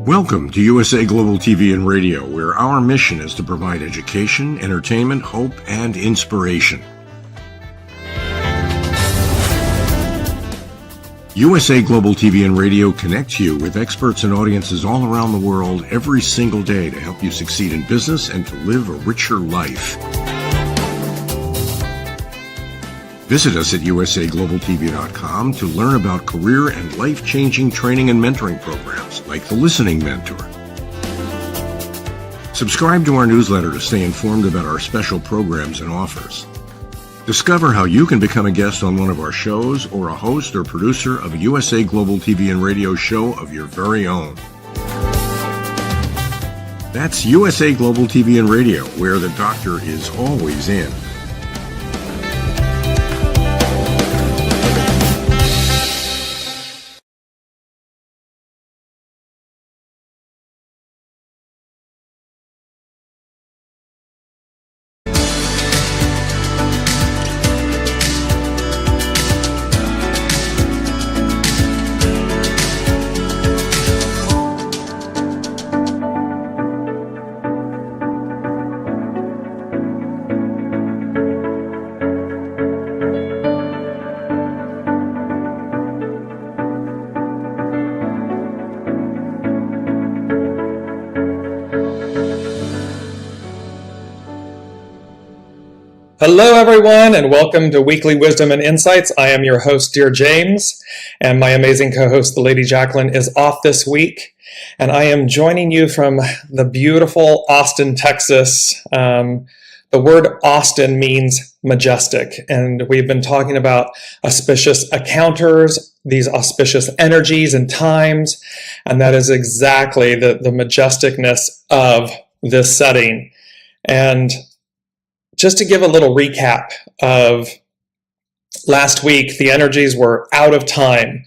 Welcome to USA Global TV and Radio, where our mission is to provide education, entertainment, hope, and inspiration. USA Global TV and Radio connects you with experts and audiences all around the world every single day to help you succeed in business and to live a richer life. Visit us at usaglobaltv.com to learn about career and life-changing training and mentoring programs like the Listening Mentor. Subscribe to our newsletter to stay informed about our special programs and offers. Discover how you can become a guest on one of our shows or a host or producer of a USA Global TV and Radio show of your very own. That's USA Global TV and Radio, where the doctor is always in. Hello, everyone, and welcome to Weekly Wisdom and Insights. I am your host, Dearjames, and my amazing co-host, the Lady Jacqueline, is off this week, and I am joining you from the beautiful Austin, Texas. The word Austin means majestic, and we've been talking about auspicious encounters, these auspicious energies and times, and that is exactly the majesticness of this setting. And just to give a little recap of last week, the energies were out of time.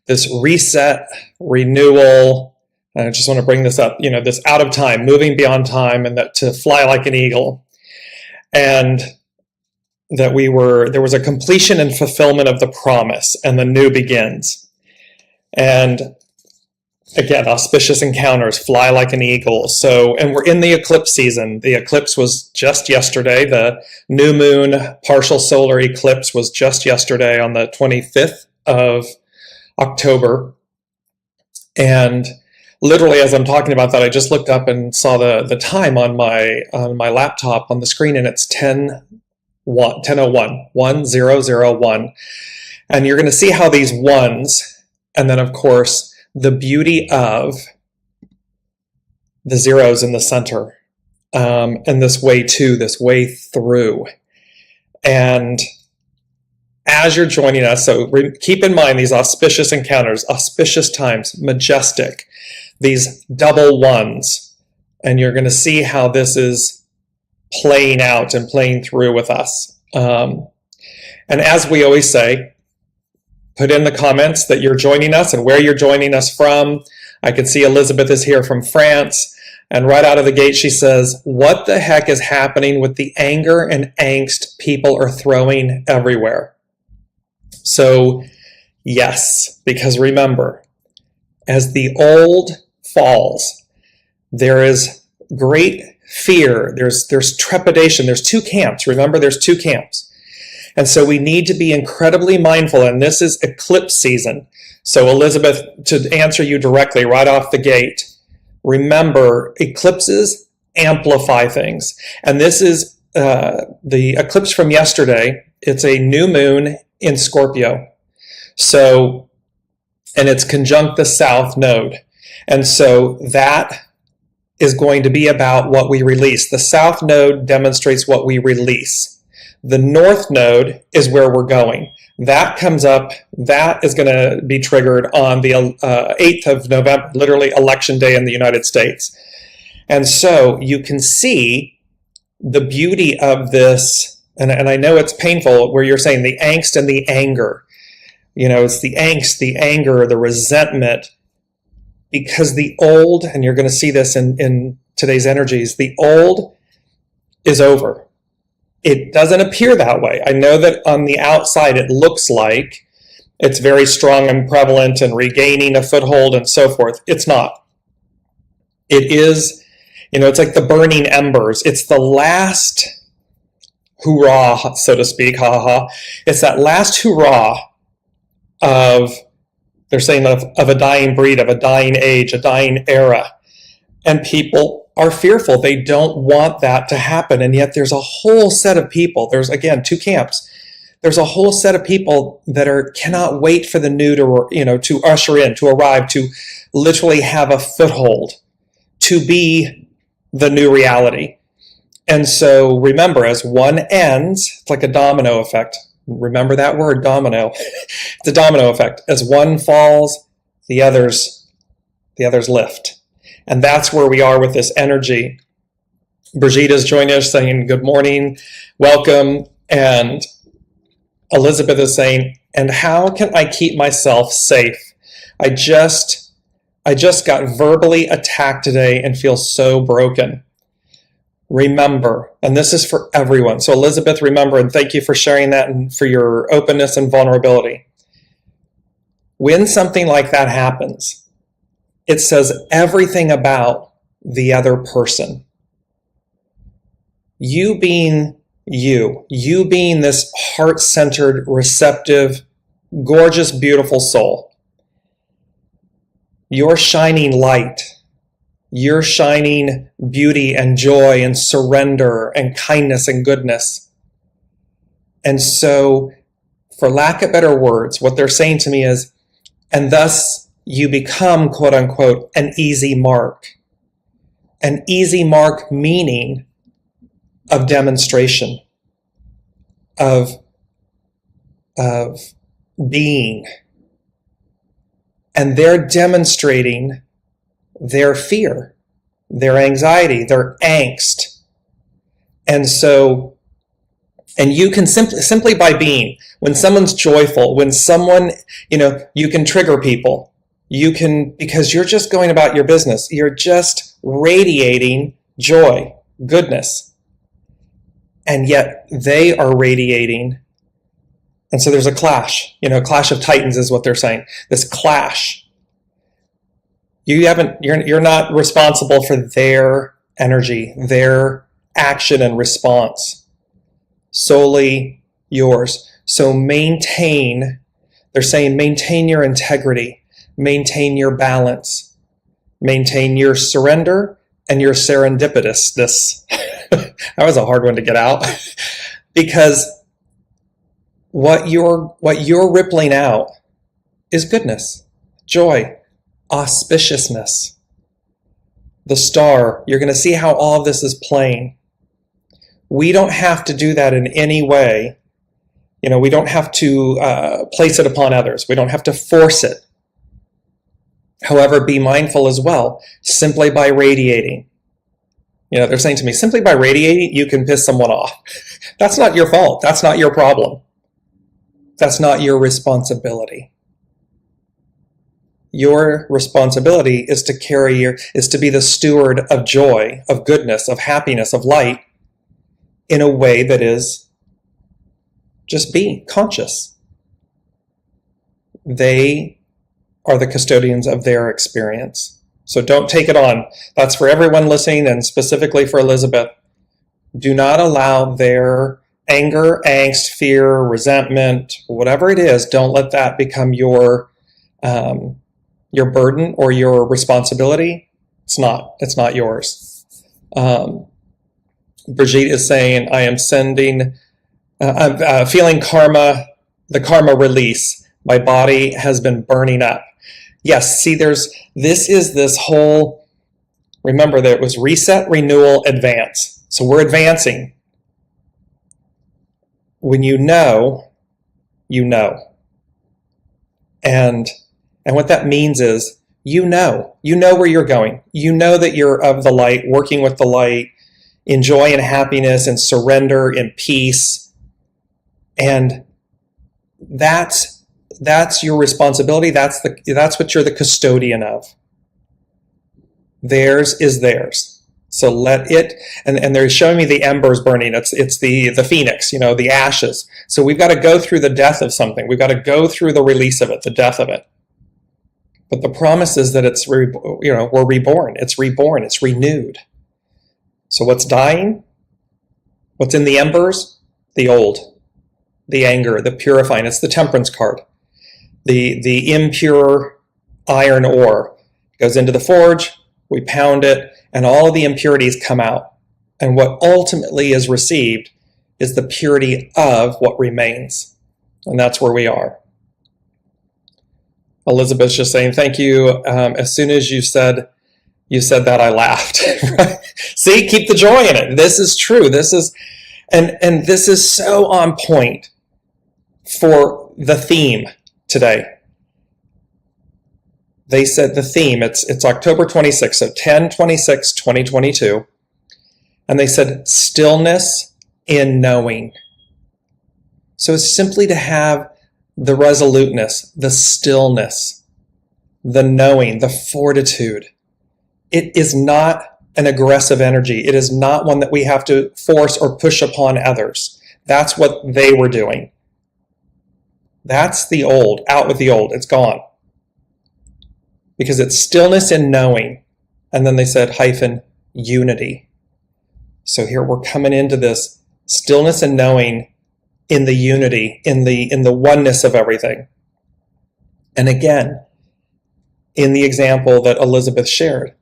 This reset, renewal, and I just want to bring this up, this out of time, moving beyond time, and that to fly like an eagle. And that there was a completion and fulfillment of the promise, and the new begins. And again, auspicious encounters, fly like an eagle. And we're in the eclipse season. The eclipse was just yesterday. The new moon partial solar eclipse was just yesterday on the 25th of October. And literally, as I'm talking about that, I just looked up and saw the time on my laptop on the screen, and it's 10:01. And you're going to see how these ones, and then of course, the beauty of the zeros in the center, and this way through. And as you're joining us, so keep in mind these auspicious encounters, auspicious times, majestic, these double ones, and you're going to see how this is playing out and playing through with us. And as we always say, put in the comments that you're joining us and where you're joining us from. I can see Elizabeth is here from France. And right out of the gate, she says, what the heck is happening with the anger and angst people are throwing everywhere? So, yes, because remember, as the old falls, there is great fear. There's trepidation. There's two camps. Remember, there's two camps. And so we need to be incredibly mindful, and this is eclipse season. So Elizabeth, to answer you directly right off the gate, remember, eclipses amplify things. And this is the eclipse from yesterday. It's a new moon in Scorpio. So, and it's conjunct the South Node. And so that is going to be about what we release. The South Node demonstrates what we release. The North Node is where we're going. That comes up, that is going to be triggered on the 8th of November, literally election day in the United States. And so you can see the beauty of this, and I know it's painful where you're saying the angst and the anger. It's the angst, the anger, the resentment, because the old, and you're going to see this in today's energies, the old is over. It doesn't appear that way. I know that on the outside it looks like it's very strong and prevalent and regaining a foothold and so forth. It's not. It is, it's like the burning embers. It's the last hurrah, so to speak, ha ha ha. It's that last hurrah of, they're saying of a dying breed, of a dying age, a dying era. And people are fearful. They don't want that to happen. And yet there's a whole set of people. There's, again, two camps. There's a whole set of people that cannot wait for the new to usher in, to arrive, to literally have a foothold, to be the new reality. And so remember, as one ends, it's like a domino effect. Remember that word, domino. It's a domino effect. As one falls, the others lift. And that's where we are with this energy. Brigitta's joining us saying, good morning, welcome. And Elizabeth is saying, and how can I keep myself safe? I just got verbally attacked today and feel so broken. Remember, and this is for everyone. So Elizabeth, remember, and thank you for sharing that and for your openness and vulnerability. When something like that happens, it says everything about the other person. You being you being this heart-centered, receptive, gorgeous, beautiful soul. You're shining light. You're shining beauty and joy and surrender and kindness and goodness. And so, for lack of better words, what they're saying to me is, and thus you become, quote unquote, an easy mark. An easy mark meaning of demonstration, of being. And they're demonstrating their fear, their anxiety, their angst. And so, and you can simply by being, when someone's joyful, when someone, you can trigger people. You can, because you're just going about your business. You're just radiating joy, goodness. And yet they are radiating. And so there's a clash, clash of titans is what they're saying. This clash. You're not responsible for their energy, their action and response. Solely yours. So they're saying maintain your integrity, maintain your balance, maintain your surrender and your serendipitousness. That was a hard one to get out because what you're rippling out is goodness, joy, auspiciousness. The star, you're going to see how all of this is playing. We don't have to do that in any way. We don't have to place it upon others. We don't have to force it. However, be mindful as well, simply by radiating. They're saying to me, simply by radiating, you can piss someone off. That's not your fault. That's not your problem. That's not your responsibility. Your responsibility is to be the steward of joy, of goodness, of happiness, of light in a way that is just being conscious. They are the custodians of their experience. So don't take it on. That's for everyone listening and specifically for Elizabeth. Do not allow their anger, angst, fear, resentment, whatever it is, don't let that become your burden or your responsibility. It's not yours. Brigitte is saying, I am I'm feeling the karma release. My body has been burning up. Yes, see, this whole, remember that it was reset, renewal, advance. So we're advancing. When you know. And what that means is, you know where you're going. You know that you're of the light, working with the light, in joy and happiness and surrender and peace. And that's your responsibility. That's what you're the custodian of. Theirs is theirs. So let it, and they're showing me the embers burning. It's the phoenix, the ashes. So we've got to go through the death of something. We've got to go through the release of it, the death of it. But the promise is that we're reborn. It's reborn. It's renewed. So what's dying? What's in the embers? The old, the anger, the purifying. It's the temperance card. The impure iron ore goes into the forge, we pound it, and all of the impurities come out. And what ultimately is received is the purity of what remains. And that's where we are. Elizabeth's just saying, thank you. As soon as you said that, I laughed. See, keep the joy in it. This is true. This is, and this is so on point for the theme today. They said the theme, it's October 26th, so 10/26/2022. And they said stillness in knowing. So it's simply to have the resoluteness, the stillness, the knowing, the fortitude. It is not an aggressive energy. It is not one that we have to force or push upon others. That's what they were doing. That's the old. Out with the old. It's gone. Because it's stillness in knowing. And then they said unity. So here we're coming into this stillness and knowing in the unity, in the oneness of everything. And again, in the example that Elizabeth shared,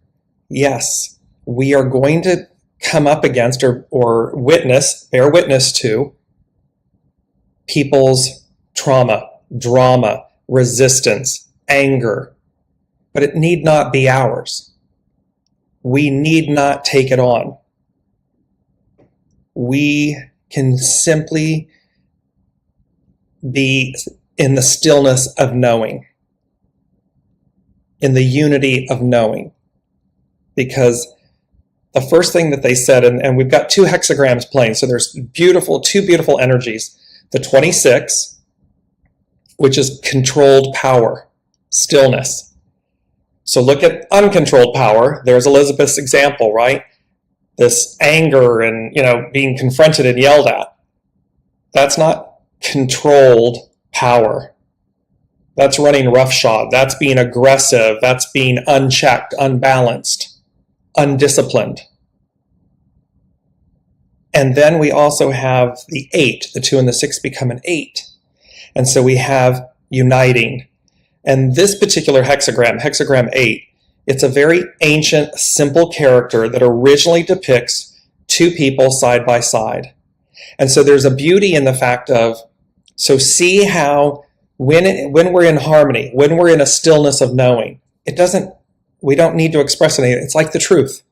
yes, we are going to come up against or bear witness to people's trauma, drama, resistance, anger, but it need not be ours. We need not take it on. We can simply be in the stillness of knowing, in the unity of knowing. Because the first thing that they said, and we've got 2 hexagrams playing, so there's two beautiful energies. The 26, which is controlled power, stillness. So look at uncontrolled power. There's Elizabeth's example, right? This anger and, being confronted and yelled at. That's not controlled power. That's running roughshod. That's being aggressive. That's being unchecked, unbalanced, undisciplined. And then we also have the 8. The 2 and the 6 become an 8. And so we have uniting. And this particular hexagram 8, it's a very ancient, simple character that originally depicts 2 people side by side. And so there's a beauty in the fact of, so see how when we're in harmony, when we're in a stillness of knowing, we don't need to express anything. It's like the truth.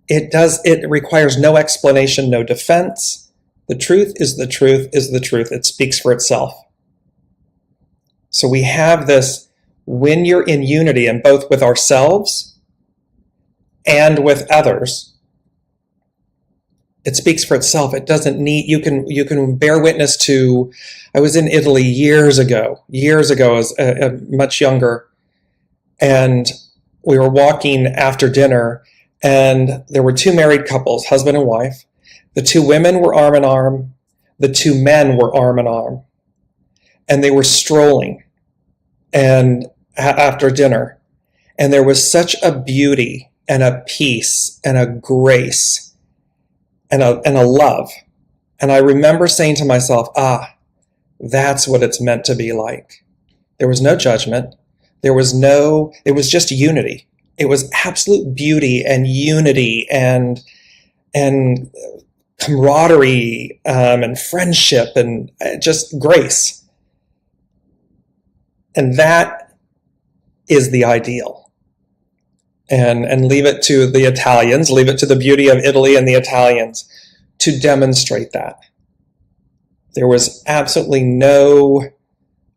It requires no explanation, no defense. The truth is the truth is the truth. It speaks for itself. So we have this, when you're in unity, and both with ourselves and with others, it speaks for itself. It doesn't need, you can bear witness to, I was in Italy years ago as much younger, and we were walking after dinner, and there were 2 married couples, husband and wife. The 2 women were arm in arm. The 2 men were arm in arm. And they were strolling and after dinner. And there was such a beauty and a peace and a grace and a love. And I remember saying to myself, that's what it's meant to be like. There was no judgment. It was just unity. It was absolute beauty and unity and camaraderie and friendship and just grace. And that is the ideal. And leave it to the Italians, leave it to the beauty of Italy and the Italians to demonstrate that. There was absolutely no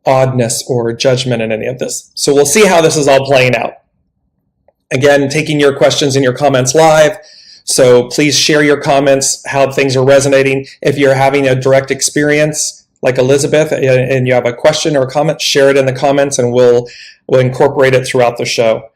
oddness or judgment in any of this. So we'll see how this is all playing out. Again, taking your questions and your comments live. So please share your comments, how things are resonating. If you're having a direct experience like Elizabeth and you have a question or a comment, share it in the comments and we'll incorporate it throughout the show.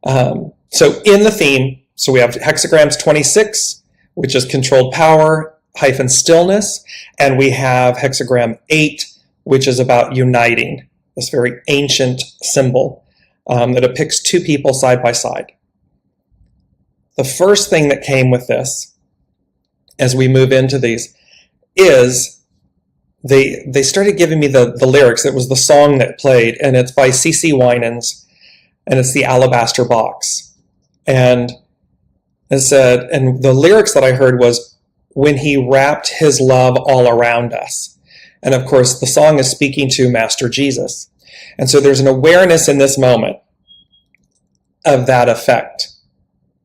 So in the theme, so we have hexagrams 26, which is controlled power - stillness, and we have hexagram 8, which is about uniting, this very ancient symbol. that depicts two people side by side. The first thing that came with this, as we move into these, is they started giving me the lyrics. It was the song that played, and it's by C.C. Winans, and it's the Alabaster Box. And it said, and the lyrics that I heard was, when he wrapped his love all around us. And of course, the song is speaking to Master Jesus. And so there's an awareness in this moment of that effect,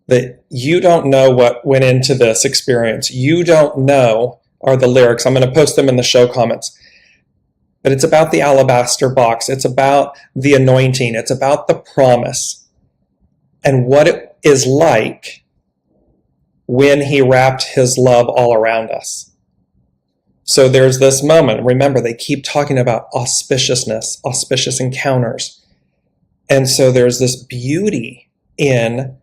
that you don't know what went into this experience. You don't know are the lyrics. I'm going to post them in the show comments. But it's about the alabaster box. It's about the anointing. It's about the promise and what it is like when he wrapped his love all around us. So there's this moment. Remember, they keep talking about auspiciousness, auspicious encounters. And so there's this beauty in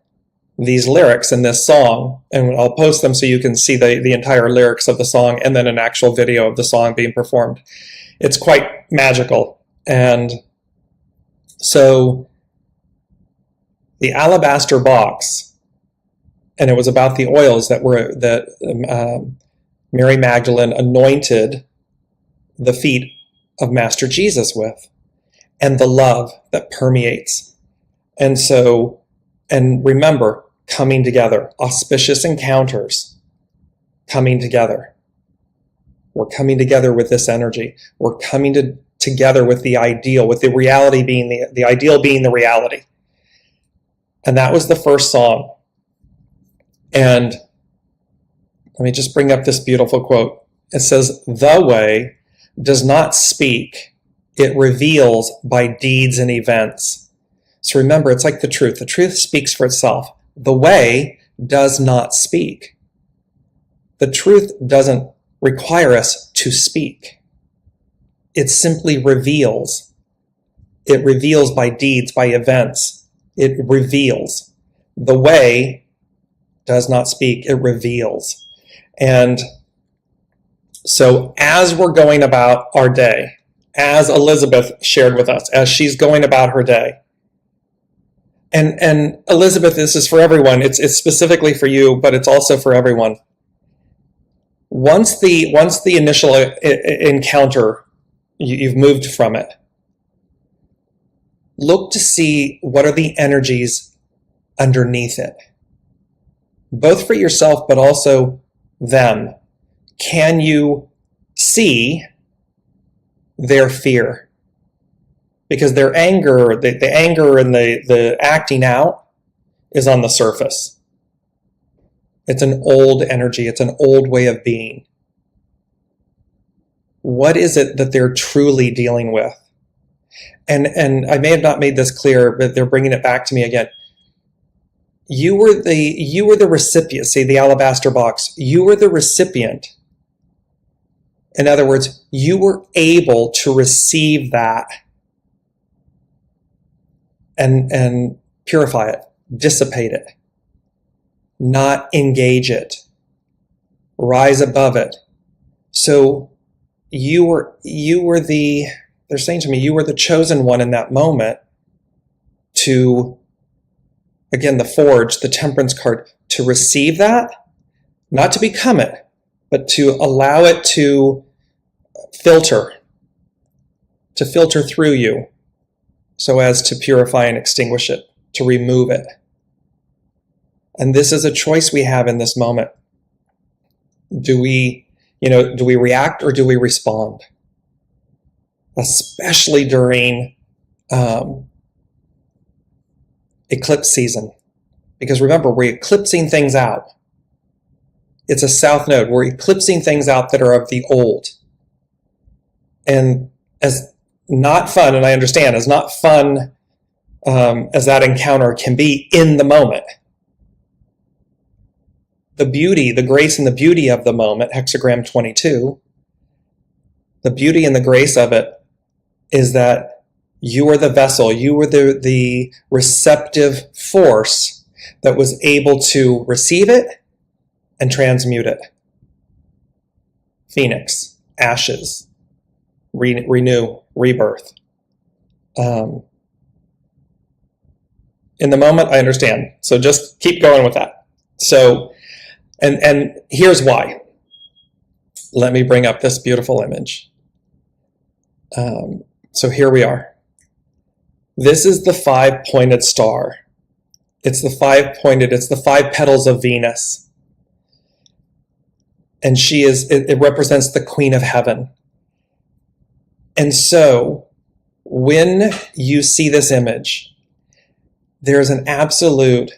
these lyrics in this song, and I'll post them so you can see the entire lyrics of the song and then an actual video of the song being performed. It's quite magical. And so the alabaster box, and it was about the oils that Mary Magdalene anointed the feet of Master Jesus with, and the love that permeates. And so, and remember, coming together, auspicious encounters, coming together. We're coming together with this energy. We're coming together with the ideal, with the reality being the ideal being the reality. And that was the first song. And let me just bring up this beautiful quote. It says, "The way does not speak, it reveals by deeds and events." So remember, it's like the truth. The truth speaks for itself. The way does not speak. The truth doesn't require us to speak. It simply reveals. It reveals by deeds, by events. It reveals. The way does not speak, it reveals. And so as we're going about our day, as Elizabeth shared with us, as she's going about her day, and Elizabeth, this is for everyone. It's specifically for you, but it's also for everyone. Once the initial encounter, you've moved from it, look to see what are the energies underneath it, both for yourself, but also them. Can you see their fear? Because their anger, the anger and the acting out is on the surface. It's an old energy. It's an old way of being. What is it that they're truly dealing with? And I may have not made this clear, but they're bringing it back to me again. You were the recipient. See, the alabaster box. You were the recipient. In other words, you were able to receive that and purify it, dissipate it, not engage it, rise above it. So you were they're saying to me, you were the chosen one in that moment to, again, the forge, the temperance card, to receive that, not to become it, but to allow it to filter through you so as to purify and extinguish it, to remove it. And this is a choice we have in this moment. Do we react or do we respond? Especially during eclipse season. Because remember, we're eclipsing things out. It's a south node. We're eclipsing things out that are of the old. And as not fun, and I understand, as not fun as that encounter can be in the moment, the beauty, the grace and the beauty of the moment, hexagram 22, the beauty and the grace of it is that you were the vessel, you were the receptive force that was able to receive it and transmute it. Phoenix, ashes, renew, rebirth. In the moment, I understand. So just keep going with that. So, and here's why. Let me bring up this beautiful image. So here we are. This is the 5-pointed star. It's the 5-pointed, it's the 5 petals of Venus. And it represents the Queen of Heaven. And so when you see this image, there's an absolute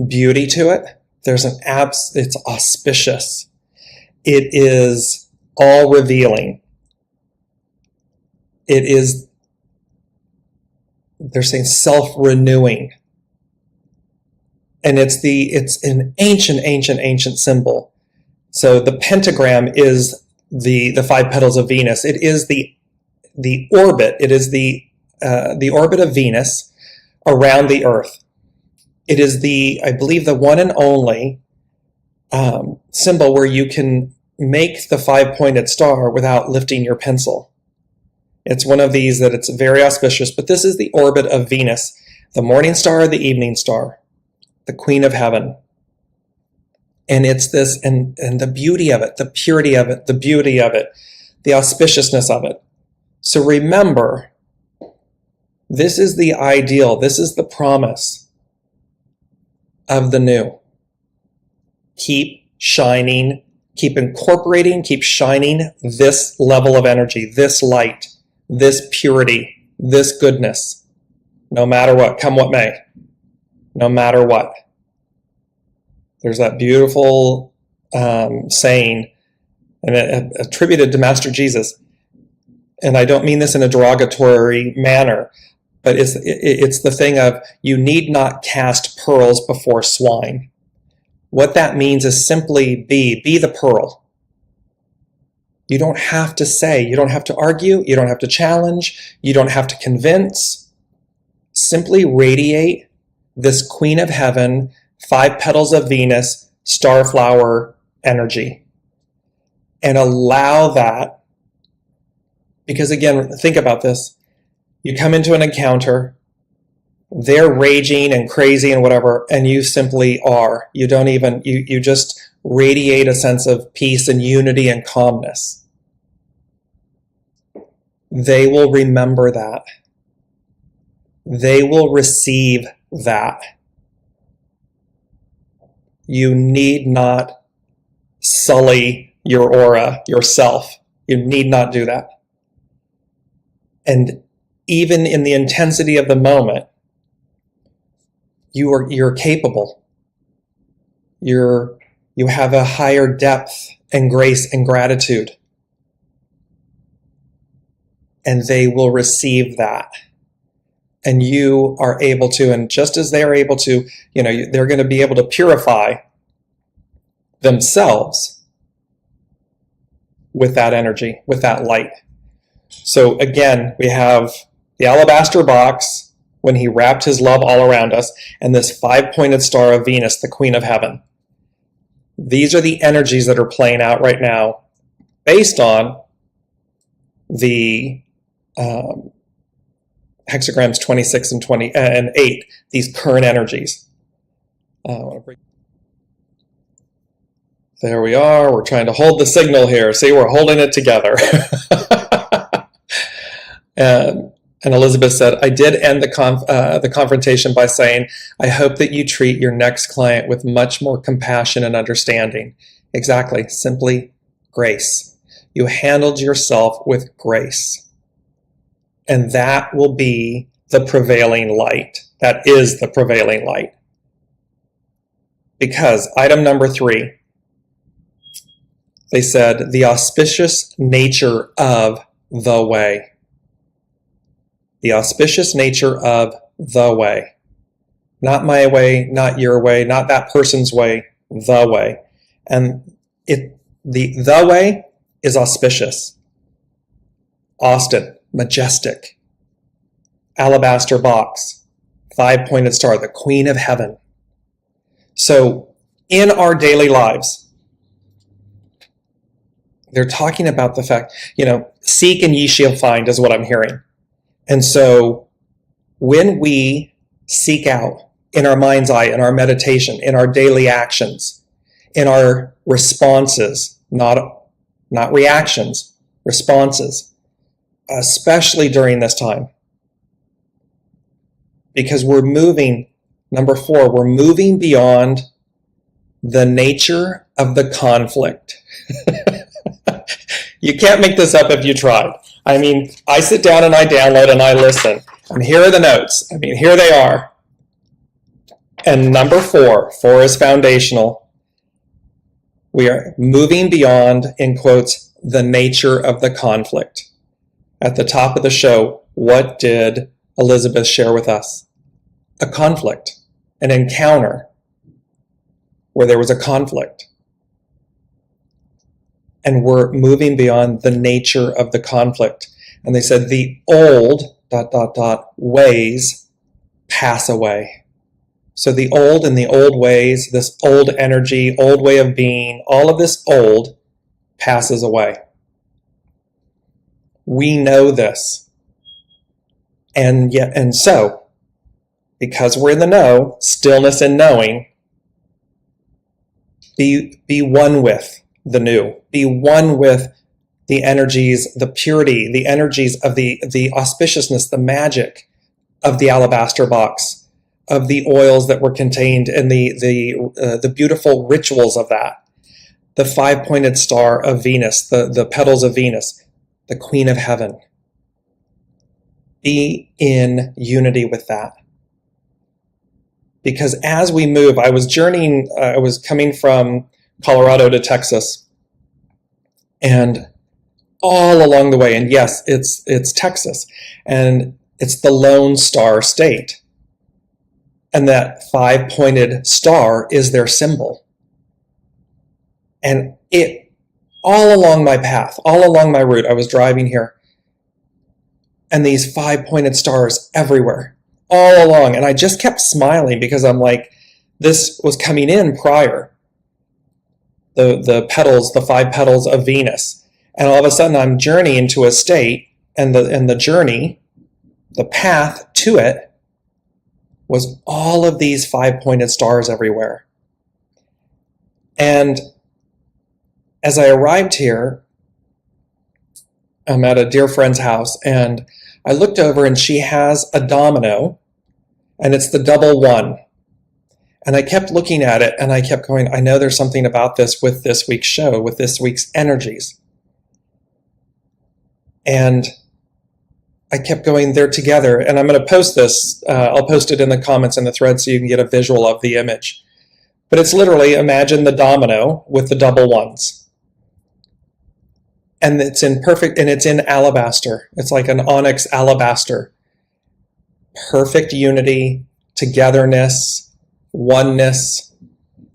beauty to it. It's auspicious. It is all revealing. It is, they're saying, self-renewing. And it's an ancient symbol. So the pentagram is the 5 petals of Venus. It is the orbit. It is the orbit of Venus around the Earth. It is I believe, the one and only symbol where you can make the 5-pointed star without lifting your pencil. It's one of these that it's very auspicious, but this is the orbit of Venus, the morning star, the evening star, the Queen of Heaven. And it's this, and the beauty of it, the purity of it, the beauty of it, the auspiciousness of it. So remember, this is the ideal, this is the promise of the new. Keep shining, keep incorporating, keep shining this level of energy, this light, this purity, this goodness, no matter what, come what may, no matter what. There's that beautiful saying, and attributed to Master Jesus, and I don't mean this in a derogatory manner, but it's the thing of, you need not cast pearls before swine. What that means is simply be the pearl. You don't have to say, you don't have to argue, you don't have to challenge, you don't have to convince. Simply radiate this Queen of Heaven, 5 petals of Venus, starflower energy. And allow that, because again, think about this. You come into an encounter, they're raging and crazy and whatever, and you simply are. You don't even, you just radiate a sense of peace and unity and calmness. They will remember that. They will receive that. You need not sully your aura, yourself. You need not do that. And even in the intensity of the moment, you're capable. You have a higher depth and grace and gratitude. And they will receive that. And you are able to, and just as they are able to, they're going to be able to purify themselves with that energy, with that light. So again, we have the alabaster box when he wrapped his love all around us, and this 5-pointed star of Venus, the Queen of Heaven. These are the energies that are playing out right now based on the hexagrams 26 and 20 and 8, these current energies. There we are. We're trying to hold the signal here. See, we're holding it together. And Elizabeth said, I did end the confrontation by saying, I hope that you treat your next client with much more compassion and understanding. Exactly. Simply grace. You handled yourself with grace. And that will be the prevailing light. That is the prevailing light. Because item number 3, they said, the auspicious nature of the way. The auspicious nature of the way. Not my way, not your way, not that person's way, the way. And the way is auspicious. Austin, majestic. Alabaster box, 5-pointed star, the Queen of Heaven. So in our daily lives, they're talking about the fact, seek and ye shall find is what I'm hearing. And so when we seek out in our mind's eye, in our meditation, in our daily actions, in our responses, not reactions, responses, especially during this time. Because we're moving, number 4, we're moving beyond the nature of the conflict. You can't make this up if you tried. I mean, I sit down and I download and I listen. And here are the notes. I mean, here they are. And number 4 is foundational. We are moving beyond, in quotes, the nature of the conflict. At the top of the show, what did Elizabeth share with us? A conflict, an encounter where there was a conflict. And we're moving beyond the nature of the conflict. And they said the old ... ways pass away. So the old and the old ways, this old energy, old way of being, all of this old passes away. We know this. And so, because we're in the know, stillness and knowing, be one with the new. Be one with the energies, the purity, the energies of the auspiciousness, the magic of the alabaster box, of the oils that were contained in the beautiful rituals of that. The 5-pointed star of Venus, the petals of Venus, the Queen of Heaven. Be in unity with that. Because as we move, I was journeying, I was coming from Colorado to Texas, and all along the way, and yes, it's Texas, and it's the Lone Star State. And that 5-pointed star is their symbol. And it, all along my path, all along my route, I was driving here, and these 5-pointed stars everywhere, all along. And I just kept smiling because I'm like, this was coming in prior. The petals, the 5 petals of Venus. And all of a sudden I'm journeying to a state, and the journey, the path to it, was all of these 5-pointed stars everywhere. And as I arrived here, I'm at a dear friend's house, and I looked over and she has a domino, and it's the double 1. And I kept looking at it, and I kept going, I know there's something about this with this week's show, with this week's energies. And I kept going, they're together. And I'm going to post this. I'll post it in the comments in the thread so you can get a visual of the image. But it's literally, imagine the domino with the double 1s. And it's in perfect, and it's in alabaster. It's like an onyx alabaster. Perfect unity, togetherness, oneness.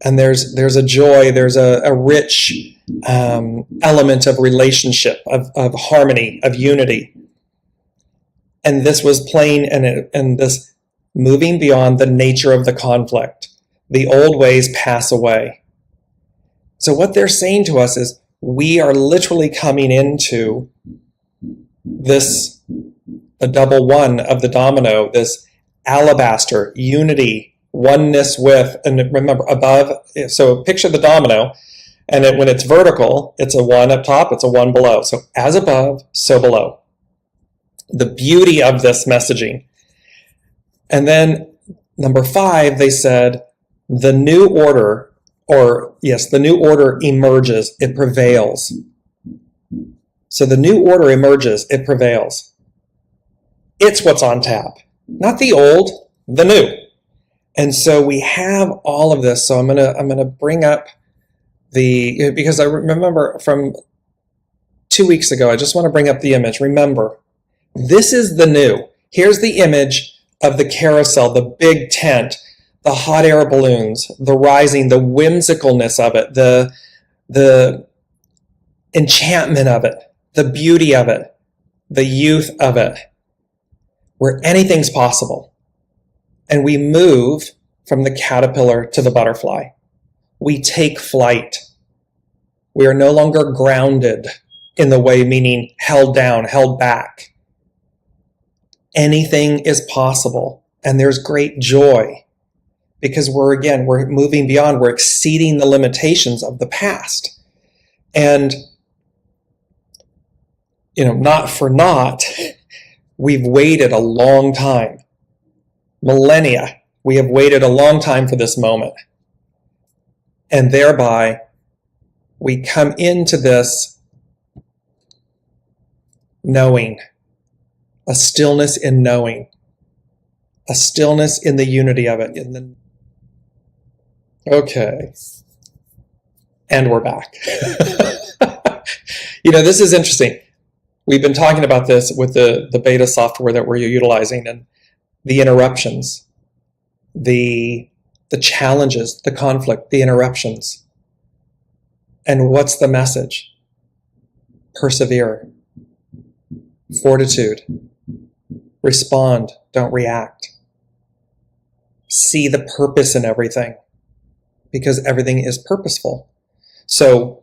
And there's a joy, there's a rich element of relationship, of harmony, of unity. And this was plain, and this moving beyond the nature of the conflict. The old ways pass away. So what they're saying to us is, we are literally coming into this, the double 1 of the domino, this alabaster, unity, oneness with, and remember, above, so picture the domino, and when it's vertical, it's a 1 up top, it's a 1 below. So as above, so below. The beauty of this messaging. And then number 5, they said, the new order, the new order emerges, it prevails. So the new order emerges, it prevails. It's what's on tap. Not the old, the new. And so we have all of this. So I'm gonna bring up because I remember from 2 weeks ago, I just want to bring up the image. Remember, this is the new. Here's the image of the carousel, the big tent, the hot air balloons, the rising, the whimsicalness of it, the enchantment of it, the beauty of it, the youth of it, where anything's possible. And we move from the caterpillar to the butterfly. We take flight. We are no longer grounded in the way, meaning held down, held back. Anything is possible, and there's great joy because we're moving beyond, we're exceeding the limitations of the past. And, not for naught, we've waited a long time, millennia. We have waited a long time for this moment. And thereby, we come into this knowing, a stillness in knowing, a stillness in the unity of it. Okay. And we're back. This is interesting. We've been talking about this with the beta software that we're utilizing, and the interruptions, the challenges, the conflict, the interruptions. And what's the message? Persevere. Fortitude. Respond. Don't react. See the purpose in everything, because everything is purposeful. So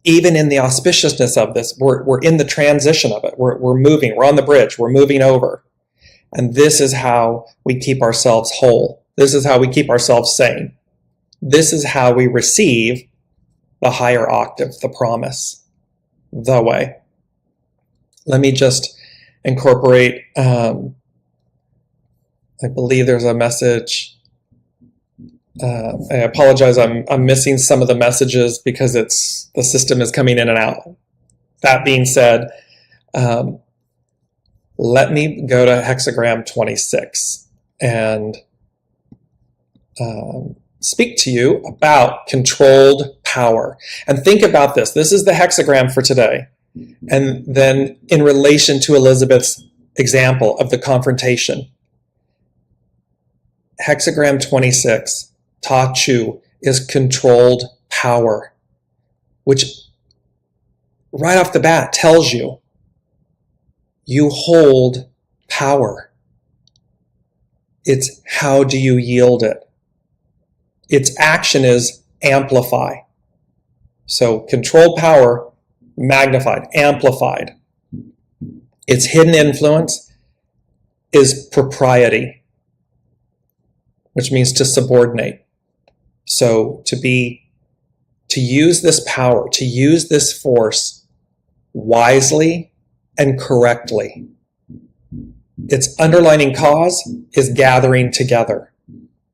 even in the auspiciousness of this, we're in the transition of it. We're moving. We're on the bridge. We're moving over. And this is how we keep ourselves whole. This is how we keep ourselves sane. This is how we receive the higher octave, the promise, the way. Let me just incorporate, I believe there's a message. I apologize, I'm missing some of the messages because the system is coming in and out. That being said, let me go to hexagram 26 and speak to you about controlled power. And think about this. This is the hexagram for today. And then in relation to Elizabeth's example of the confrontation, hexagram 26, Ta Chu, is controlled power, which right off the bat tells you you hold power. It's how do you yield it? Its action is amplify. So controlled power, magnified, amplified. Its hidden influence is propriety, which means to subordinate. So to use this power, to use this force wisely and correctly. Its underlining cause is gathering together,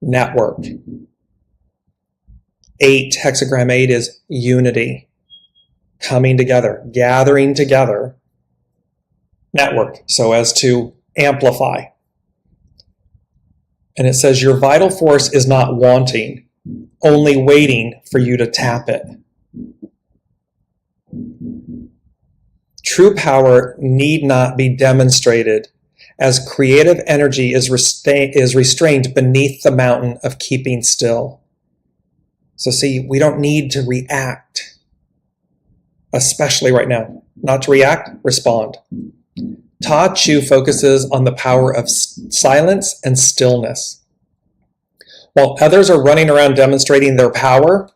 network. Hexagram 8 is unity, coming together, gathering together, network, so as to amplify. And it says your vital force is not wanting, only waiting for you to tap it. True power need not be demonstrated, as creative energy is restrained beneath the mountain of keeping still. So see, we don't need to react, especially right now. Not to react, respond. Ta Chu focuses on the power of silence and stillness. While others are running around demonstrating their power,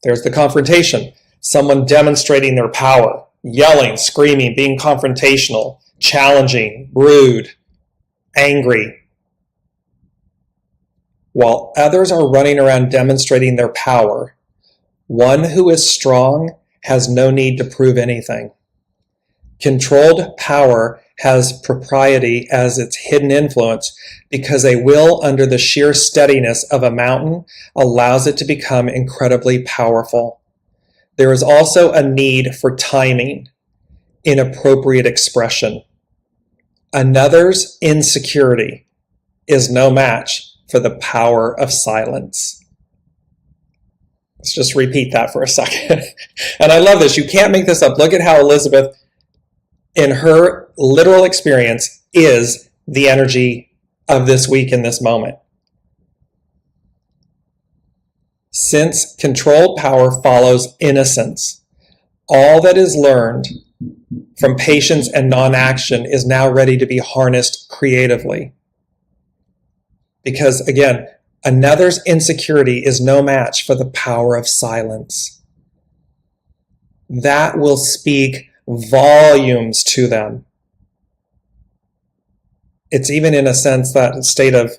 there's the confrontation. Someone demonstrating their power, yelling, screaming, being confrontational, challenging, rude, angry. While others are running around demonstrating their power, one who is strong has no need to prove anything. Controlled power has propriety as its hidden influence because a will under the sheer steadiness of a mountain allows it to become incredibly powerful. There is also a need for timing in appropriate expression. Another's insecurity is no match for the power of silence. Let's just repeat that for a second. And I love this. You can't make this up. Look at how Elizabeth, in her literal experience, is the energy of this week in this moment. Since controlled power follows innocence, all that is learned from patience and non-action is now ready to be harnessed creatively. Because again, another's insecurity is no match for the power of silence. That will speak volumes to them. It's even in a sense that state of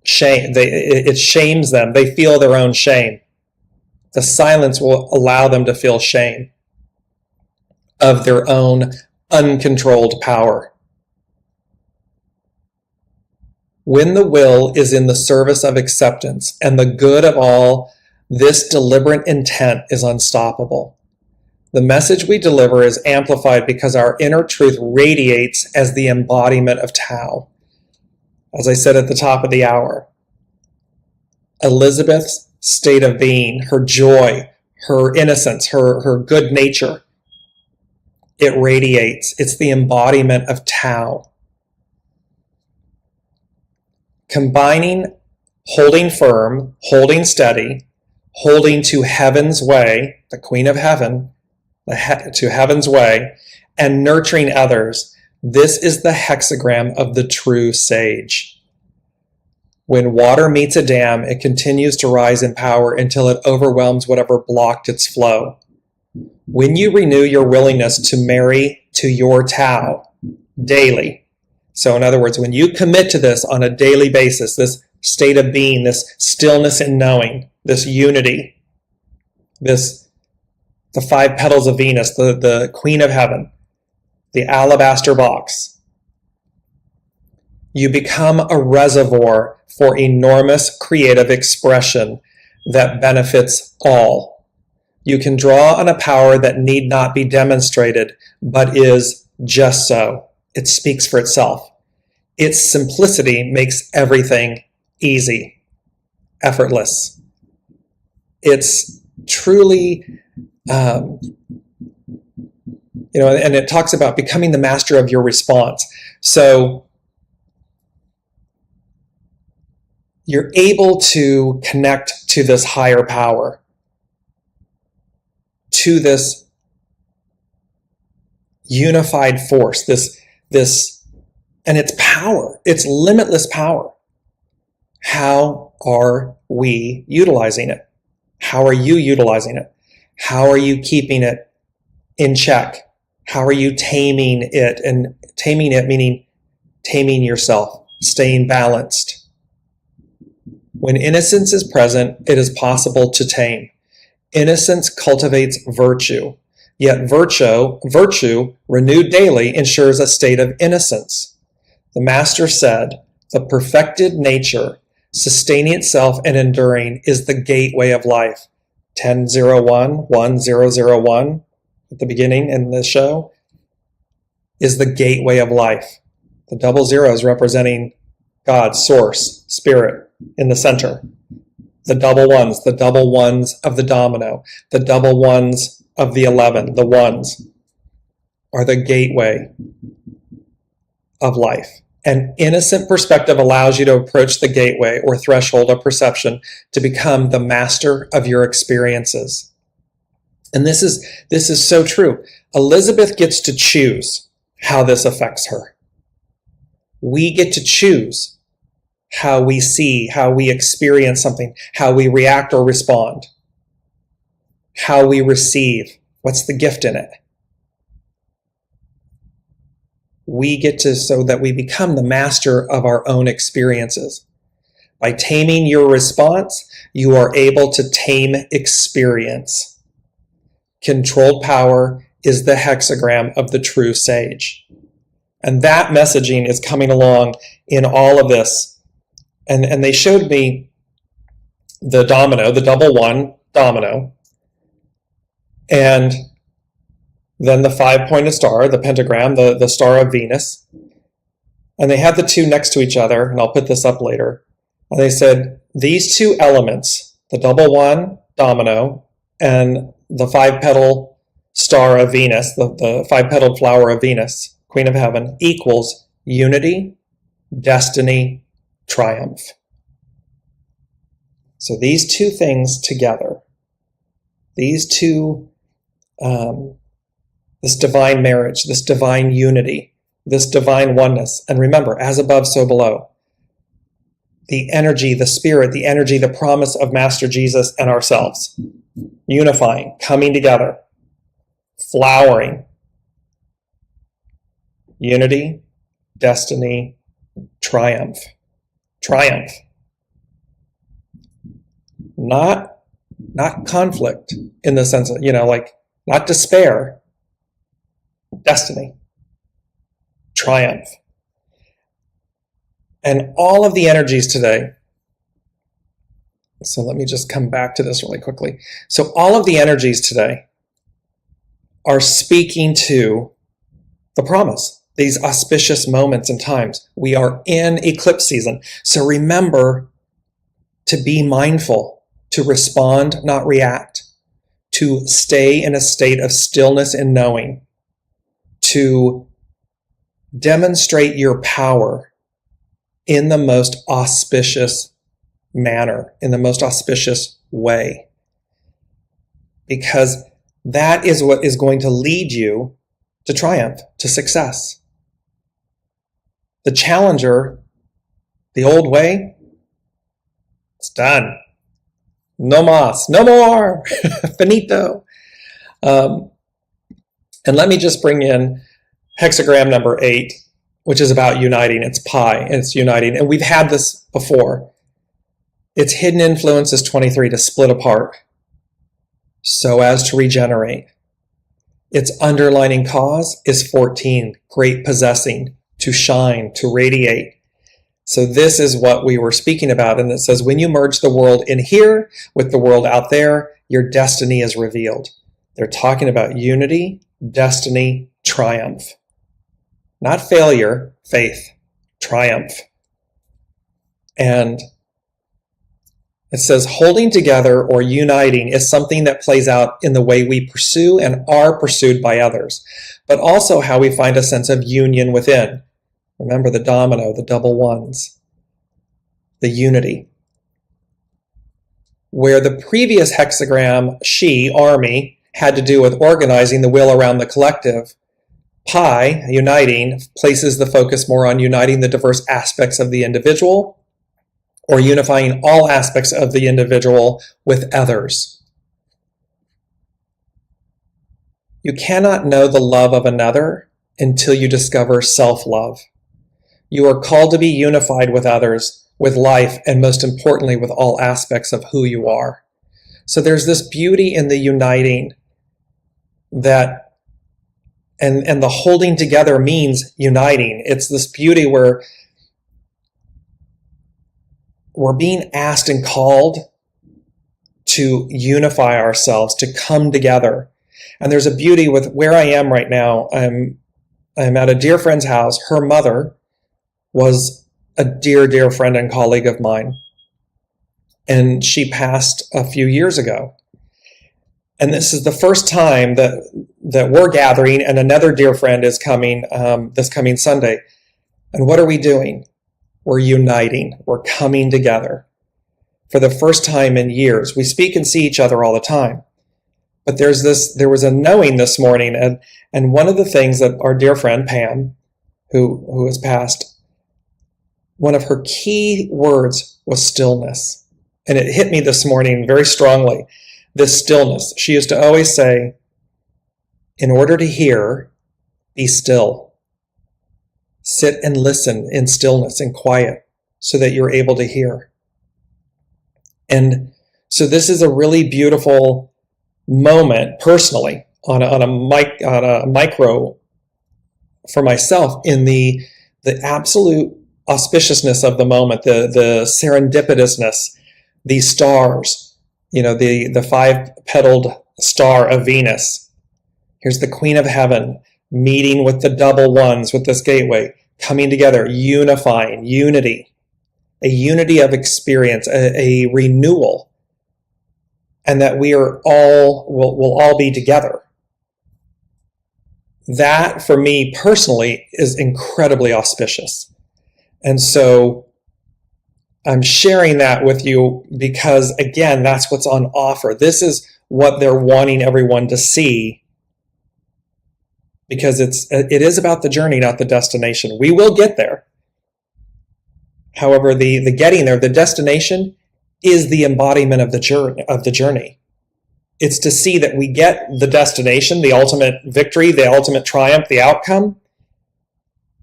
shame. It shames them. They feel their own shame. The silence will allow them to feel shame of their own uncontrolled power. When the will is in the service of acceptance and the good of all, this deliberate intent is unstoppable. The message we deliver is amplified because our inner truth radiates as the embodiment of Tao. As I said at the top of the hour, Elizabeth's state of being, her joy, her innocence, her good nature, it radiates. It's the embodiment of Tao. Combining holding firm, holding steady, holding to heaven's way, the Queen of Heaven, to heaven's way, and nurturing others, this is the hexagram of the true sage. When water meets a dam, it continues to rise in power until it overwhelms whatever blocked its flow. When you renew your willingness to marry to your Tao daily, so in other words, when you commit to this on a daily basis, this state of being, this stillness in knowing, this unity, the 5 petals of Venus, the Queen of Heaven, the alabaster box, you become a reservoir for enormous creative expression that benefits all. You can draw on a power that need not be demonstrated, but is just so. It speaks for itself. Its simplicity makes everything easy, effortless. It's truly, and it talks about becoming the master of your response. So you're able to connect to this higher power, to this unified force, this, and its power, its limitless power. How are we utilizing it? How are you utilizing it? How are you keeping it in check? How are you taming it? And taming it meaning taming yourself, staying balanced. When innocence is present, it is possible to tame. Innocence cultivates virtue, yet virtue renewed daily ensures a state of innocence. The Master said, the perfected nature, sustaining itself and enduring, is the gateway of life. 1001 at the beginning in the show is the gateway of life. The double zeros representing God, source, spirit in the center. The double ones of the domino, the double ones of the 11, the ones are the gateway of life. An innocent perspective allows you to approach the gateway or threshold of perception to become the master of your experiences. And this is so true. Elizabeth gets to choose how this affects her. We get to choose how we see, how we experience something, how we react or respond, how we receive. What's the gift in it? We get to, so that we become the master of our own experiences. By taming your response, you are able to tame experience. Controlled power is the hexagram of the true sage. And that messaging is coming along in all of this. And they showed me the domino, the double one domino, and then the 5-pointed star, the pentagram, the star of Venus. And they had the two next to each other, and I'll put this up later. And they said, these two elements, the double one domino and the 5-petal star of Venus, the 5-petaled flower of Venus, Queen of Heaven, equals unity, destiny, triumph. So these two things together, these two, this divine marriage, this divine unity, this divine oneness. And remember, as above, so below. The energy, the spirit, the energy, the promise of Master Jesus and ourselves. Unifying, coming together, flowering. Unity, destiny, triumph. Triumph. not conflict in the sense of, like not despair, destiny, triumph. And all of the energies today, so let me just come back to this really quickly. So all of the energies today are speaking to the promise, these auspicious moments and times. We are in eclipse season. So remember to be mindful, to respond, not react, to stay in a state of stillness and knowing, to demonstrate your power in the most auspicious manner, in the most auspicious way. Because that is what is going to lead you to triumph, to success. The challenger, the old way, it's done. No mas, no more, finito. And let me just bring in hexagram number 8, which is about uniting. It's pi, and it's uniting. And we've had this before. Its hidden influence is 23, to split apart so as to regenerate. Its underlining cause is 14, great possessing, to shine, to radiate. So this is what we were speaking about. And it says, when you merge the world in here with the world out there, your destiny is revealed. They're talking about unity, destiny, triumph. Not failure, faith, triumph. And it says holding together or uniting is something that plays out in the way we pursue and are pursued by others, but also how we find a sense of union within. Remember the domino, the double ones, the unity. Where the previous hexagram, she, army, had to do with organizing the will around the collective, pi, uniting, places the focus more on uniting the diverse aspects of the individual, or unifying all aspects of the individual with others. You cannot know the love of another until you discover self-love. You are called to be unified with others, with life, and most importantly, with all aspects of who you are. So there's this beauty in the uniting that, and the holding together means uniting. It's this beauty where we're being asked and called to unify ourselves, to come together. And there's a beauty with where I am right now. I'm at a dear friend's house. Her mother was a dear, dear friend and colleague of mine. And she passed a few years ago. And this is the first time that we're gathering, and another dear friend is coming this coming Sunday. And what are we doing? We're uniting. We're coming together for the first time in years. We speak and see each other all the time. But there was a knowing this morning. And one of the things that our dear friend, Pam, who has passed, one of her key words was stillness. And it hit me this morning very strongly, this stillness. She used to always say, in order to hear, be still. Sit and listen in stillness and quiet so that you're able to hear. And so this is a really beautiful moment personally on a micro for myself in the absolute auspiciousness of the moment, the serendipitousness, these stars, the 5-petaled star of Venus. Here's the Queen of Heaven meeting with the double ones with this gateway, coming together, unifying, unity, a unity of experience, a renewal, and that we are will all be together. That, for me personally, is incredibly auspicious. And so I'm sharing that with you because, again, that's what's on offer. This is what they're wanting everyone to see, because it is about the journey, not the destination. We will get there. However, the getting there, the destination, is the embodiment of the journey. It's to see that we get the destination, the ultimate victory, the ultimate triumph, the outcome,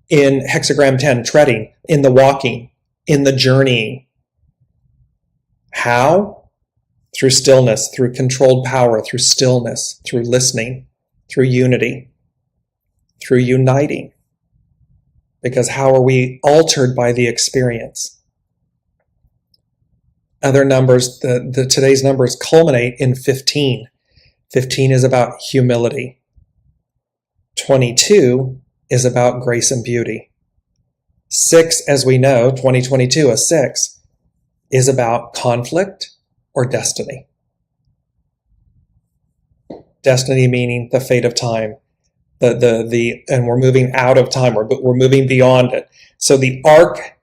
in hexagram 10, treading, in the walking, in the journeying. How? through stillness, through controlled power, through stillness, through listening, through unity, through uniting. Because how are we altered by the experience? Other numbers, today's numbers culminate in 15. 15 is about humility. 22 is about grace and beauty. 6, as we know, 2022, a 6, is about conflict or destiny. Destiny meaning the fate of time. And we're moving out of time, we're moving beyond it. So the arc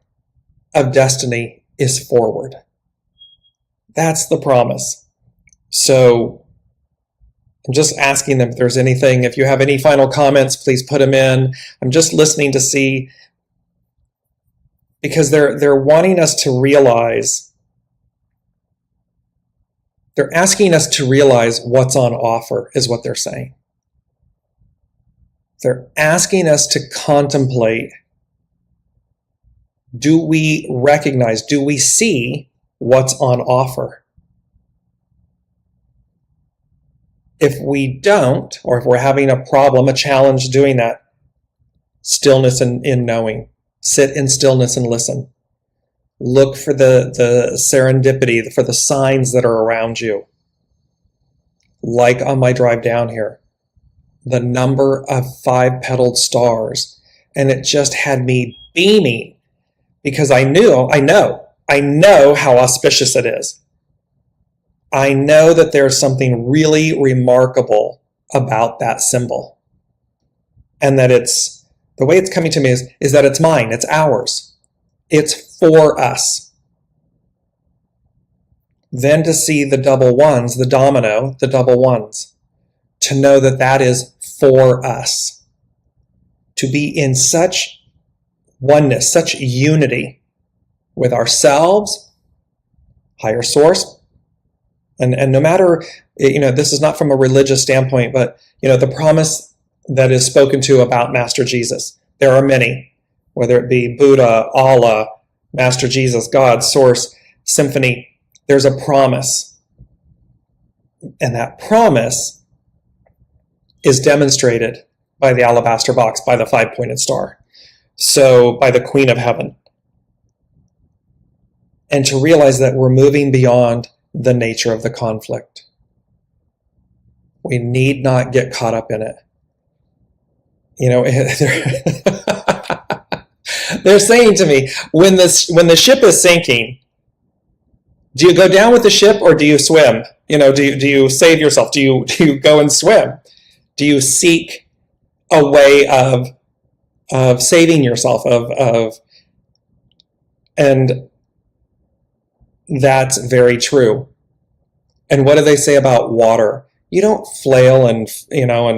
of destiny is forward. That's the promise. So I'm just asking them if there's anything, if you have any final comments, please put them in. I'm just listening to see, because they're wanting us to realize, they're asking us to realize what's on offer, is what they're saying. They're asking us to contemplate, do we recognize, do we see what's on offer? If we don't, or if we're having a problem, a challenge doing that, stillness in knowing. Sit in stillness and listen. Look for the serendipity, for the signs that are around you. Like on my drive down here, the number of 5-petaled stars, and it just had me beaming because I know how auspicious it is. I know that there's something really remarkable about that symbol, and that it's, the way it's coming to me is that it's mine, it's ours, it's for us. Then to see the double ones, the domino, the double ones, to know that that is for us. To be in such oneness, such unity with ourselves, higher source, and no matter, this is not from a religious standpoint, but, the promise that is spoken to about Master Jesus. There are many, whether it be Buddha, Allah, Master Jesus, God, Source, Symphony, there's a promise. And that promise is demonstrated by the alabaster box, by the 5-pointed star. So by the Queen of Heaven. And to realize that we're moving beyond the nature of the conflict. We need not get caught up in it. They're saying to me, when the ship is sinking, do you go down with the ship or do you swim? Do you save yourself? Do you go and swim? Do you seek a way of saving yourself, and that's very true. And what do they say about water? You don't flail and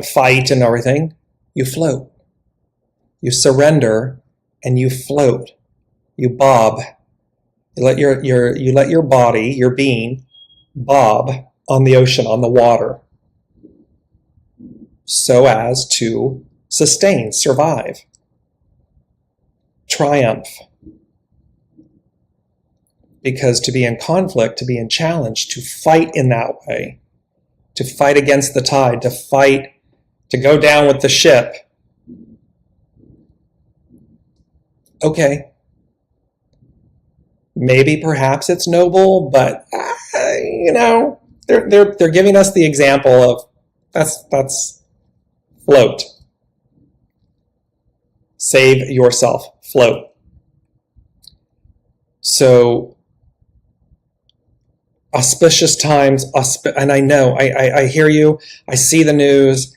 fight and everything. You float. You surrender and you float. You bob. You let your body, your being, bob on the ocean, on the water, so as to sustain, survive, triumph. Because to be in conflict, to be in challenge, to fight in that way, to fight against the tide, to fight, to go down with the ship. Okay. Maybe perhaps it's noble, but they're giving us the example of that's float. Save yourself, float. So auspicious times, and I know, I hear you, I see the news,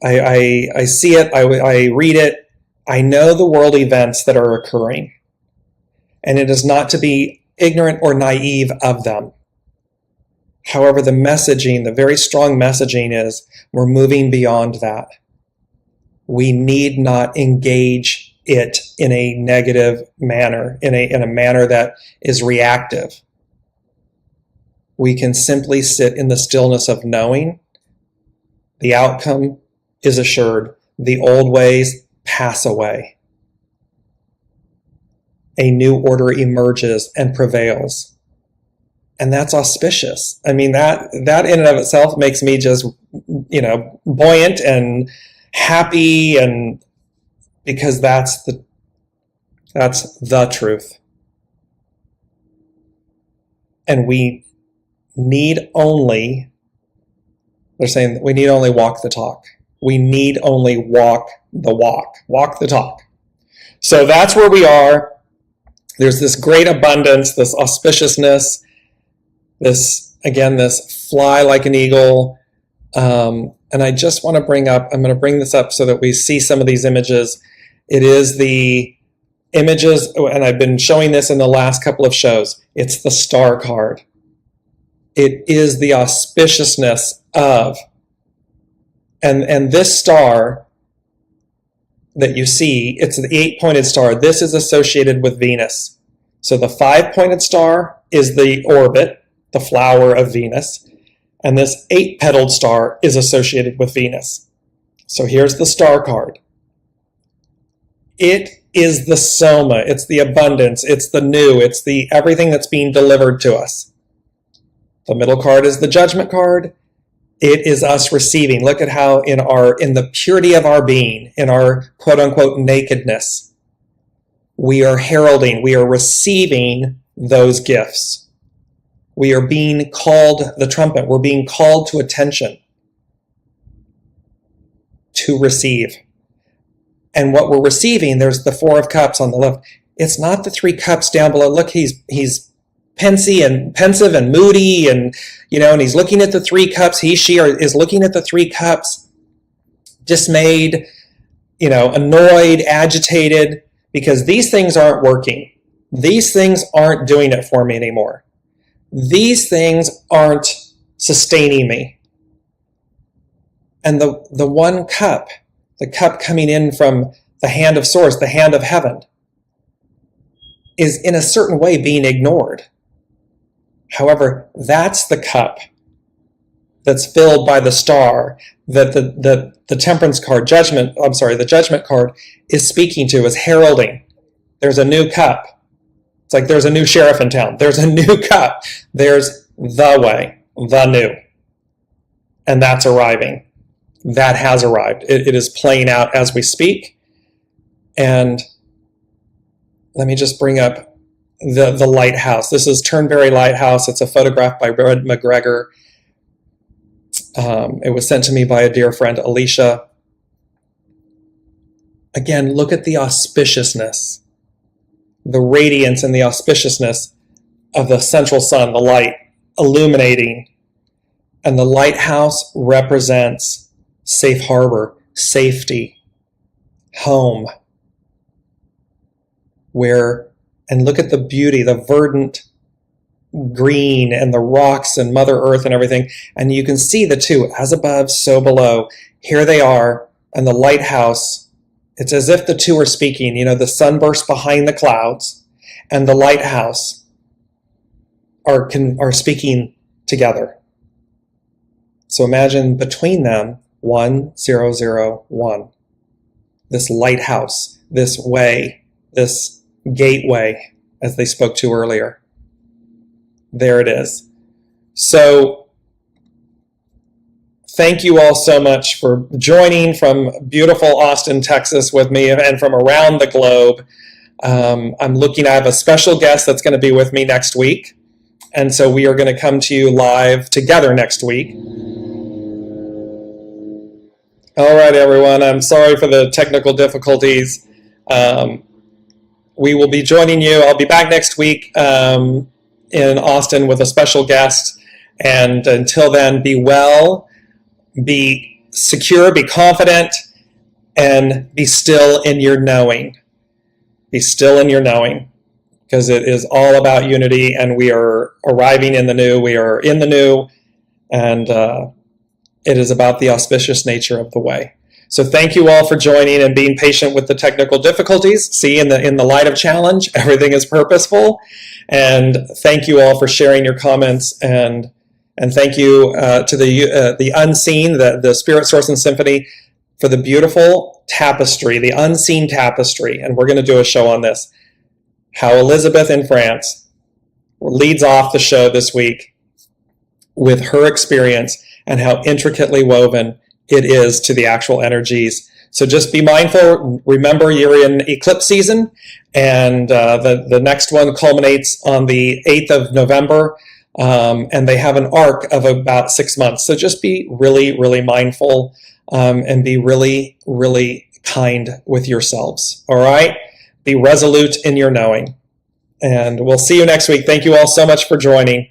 I see it, I read it, I know the world events that are occurring, and it is not to be ignorant or naive of them. However, the messaging, the very strong messaging is, we're moving beyond that. We need not engage it in a negative manner, in a manner that is reactive. We can simply sit in the stillness of knowing the outcome is assured. The old ways pass away. A new order emerges and prevails. And that's auspicious. I mean, that in and of itself makes me just, buoyant and happy, and because that's the truth. And we need only, they're saying we need only walk the talk. We need only walk the walk, walk the talk. So that's where we are. There's this great abundance, this auspiciousness, this fly like an eagle. And I just want to I'm going to bring this up so that we see some of these images. It is the images, and I've been showing this in the last couple of shows. It's the star card. It is the auspiciousness of, and this star that you see, it's the 8-pointed star. This is associated with Venus. So the 5-pointed star is the orbit, the flower of Venus, and this 8-petaled star is associated with Venus. So here's the star card. It is the soma, it's the abundance, it's the new, it's the everything that's being delivered to us. The middle card is the judgment card. It is us receiving. Look at how in the purity of our being, in our quote unquote nakedness, we are heralding, we are receiving those gifts. We are being called the trumpet. We're being called to attention to receive. And what we're receiving, there's the 4 of cups on the left. It's not the 3 cups down below. Look, he's pensive and moody, and and he's looking at the 3 cups. She is looking at the 3 cups, dismayed, annoyed, agitated, because these things aren't working. These things aren't doing it for me anymore. These things aren't sustaining me. And the 1 cup, the cup coming in from the hand of source, the hand of heaven, is in a certain way being ignored. However, that's the cup that's filled by the star that the temperance card, the judgment card is speaking to, is heralding. There's a new cup. It's like there's a new sheriff in town. There's a new cup. There's the way, the new. And that's arriving. That has arrived. It is playing out as we speak. And let me just bring up the lighthouse. This is Turnberry Lighthouse. It's a photograph by Red McGregor. It was sent to me by a dear friend, Alicia. Again, look at the auspiciousness, the radiance and the auspiciousness of the central sun, the light illuminating. And the lighthouse represents safe harbor, safety, home. And look at the beauty, the verdant green and the rocks and Mother Earth and everything. And you can see the two, as above, so below. Here they are, and the lighthouse, it's as if the two are speaking. The sunburst behind the clouds and the lighthouse are speaking together. So imagine between them, 1001. This lighthouse, this way, this gateway, as they spoke to earlier. There it is. So thank you all so much for joining from beautiful Austin, Texas with me, and from around the globe. I have a special guest that's going to be with me next week. And so we are going to come to you live together next week. All right, everyone. I'm sorry for the technical difficulties. We will be joining you. I'll be back next week in Austin with a special guest. And until then, be well, be secure, be confident, and be still in your knowing. Be still in your knowing, because it is all about unity, and we are arriving in the new. We are in the new, and it is about the auspicious nature of the way. So thank you all for joining and being patient with the technical difficulties. See, in the light of challenge, everything is purposeful. And thank you all for sharing your comments, and thank you to the unseen, the Spirit, Source, and Symphony for the beautiful tapestry, the unseen tapestry. And we're going to do a show on this. How Elizabeth in France leads off the show this week with her experience and how intricately woven it is to the actual energies. So just be mindful. Remember, you're in eclipse season, and the next one culminates on the 8th of November, and they have an arc of about 6 months. So just be really, really mindful, and be really, really kind with yourselves. All right? Be resolute in your knowing. And we'll see you next week. Thank you all so much for joining.